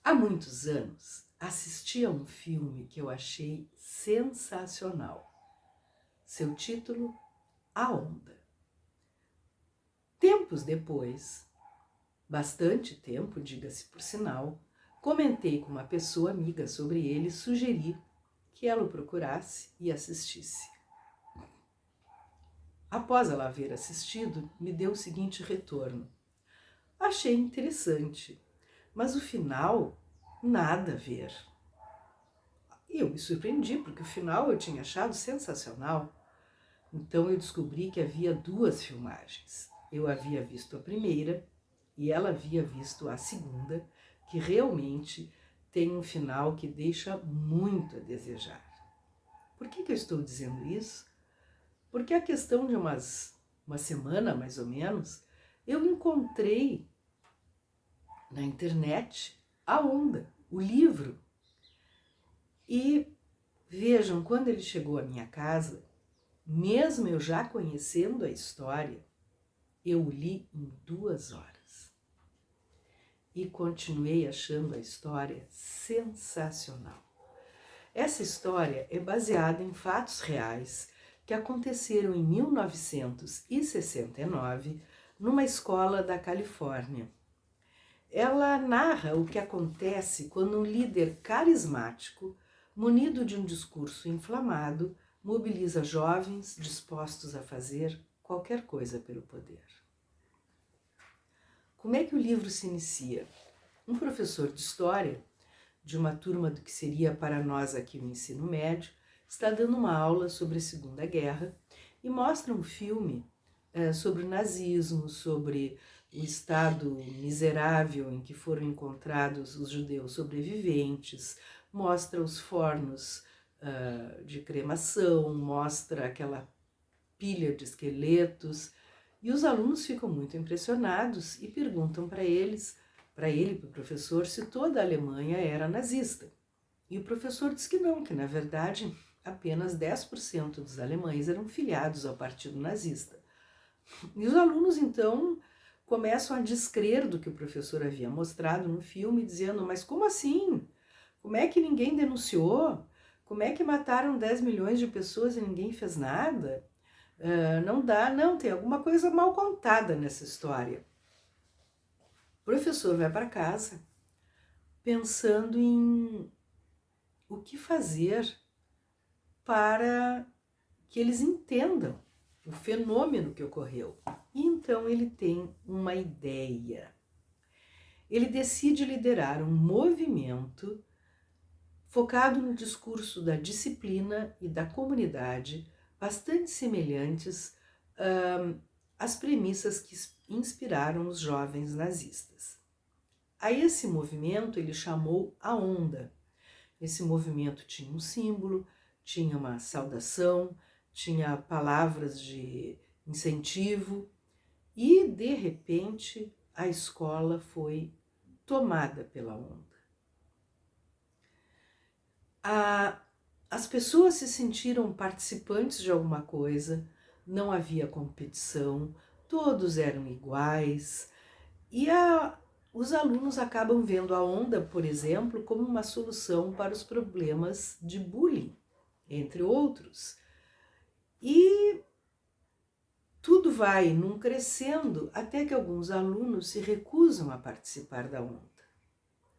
Há muitos anos, assisti a um filme que eu achei sensacional. Seu título, A Onda. Tempos depois, bastante tempo, diga-se por sinal, comentei com uma pessoa amiga sobre ele e sugeri que ela o procurasse e assistisse. Após ela haver assistido, me deu o seguinte retorno. Achei interessante, mas o final, nada a ver. E eu me surpreendi, porque o final eu tinha achado sensacional. Então eu descobri que havia duas filmagens. Eu havia visto a primeira e ela havia visto a segunda, que realmente tem um final que deixa muito a desejar. Por que eu estou dizendo isso? Porque a questão de uma semana, mais ou menos, eu encontrei na internet A Onda, o livro. E vejam, quando ele chegou à minha casa, mesmo eu já conhecendo a história, eu o li em 2 horas. E continuei achando a história sensacional. Essa história é baseada em fatos reais que aconteceram em 1969 numa escola da Califórnia. Ela narra o que acontece quando um líder carismático, munido de um discurso inflamado, mobiliza jovens dispostos a fazer qualquer coisa pelo poder. Como é que o livro se inicia? Um professor de história, de uma turma do que seria para nós aqui o ensino médio, está dando uma aula sobre a Segunda Guerra e mostra um filme sobre o nazismo, sobre o estado miserável em que foram encontrados os judeus sobreviventes, mostra os fornos de cremação, mostra aquela pilha de esqueletos, e os alunos ficam muito impressionados e perguntam para ele, para o professor, se toda a Alemanha era nazista. E o professor diz que não, que na verdade apenas 10% dos alemães eram filiados ao partido nazista. E os alunos então começam a descrer do que o professor havia mostrado no filme, dizendo, mas como assim? Como é que ninguém denunciou? Como é que mataram 10 milhões de pessoas e ninguém fez nada? Não dá, não, tem alguma coisa mal contada nessa história. O professor vai para casa pensando em o que fazer para que eles entendam o fenômeno que ocorreu. E então ele tem uma ideia. Ele decide liderar um movimento focado no discurso da disciplina e da comunidade, bastante semelhantes às premissas que inspiraram os jovens nazistas. A esse movimento ele chamou a Onda. Esse movimento tinha um símbolo, tinha uma saudação, tinha palavras de incentivo e, de repente, a escola foi tomada pela onda. As pessoas se sentiram participantes de alguma coisa, não havia competição, todos eram iguais e os alunos acabam vendo a onda, por exemplo, como uma solução para os problemas de bullying, entre outros. E tudo vai num crescendo até que alguns alunos se recusam a participar da onda.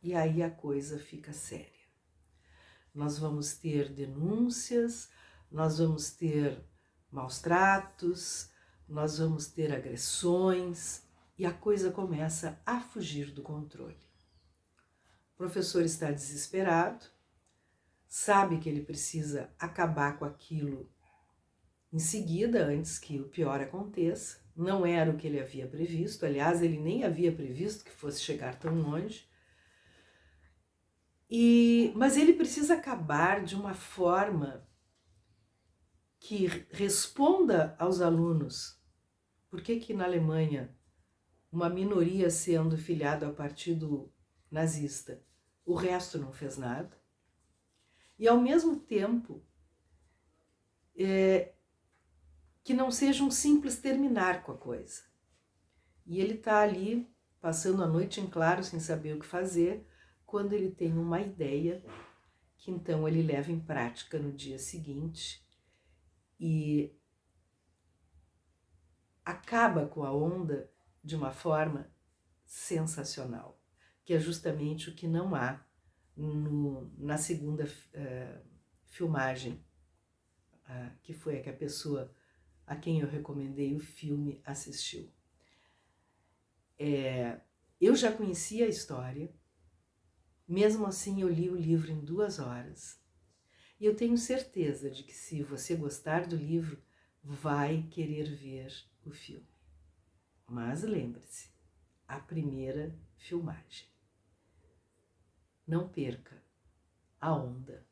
E aí a coisa fica séria. Nós vamos ter denúncias, nós vamos ter maus tratos, nós vamos ter agressões e a coisa começa a fugir do controle. O professor está desesperado, sabe que ele precisa acabar com aquilo em seguida, antes que o pior aconteça. Não era o que ele havia previsto, aliás, ele nem havia previsto que fosse chegar tão longe. Mas ele precisa acabar de uma forma que responda aos alunos. Por que na Alemanha, uma minoria sendo filiada ao partido nazista, o resto não fez nada? E ao mesmo tempo, que não seja um simples terminar com a coisa. E ele está ali, passando a noite em claro, sem saber o que fazer, quando ele tem uma ideia que então ele leva em prática no dia seguinte e acaba com a onda de uma forma sensacional, que é justamente o que não há na segunda filmagem, que foi a que a pessoa a quem eu recomendei o filme assistiu. Eu já conhecia a história, mesmo assim eu li o livro em 2 horas. E eu tenho certeza de que se você gostar do livro, vai querer ver o filme. Mas lembre-se, a primeira filmagem. Não perca a onda.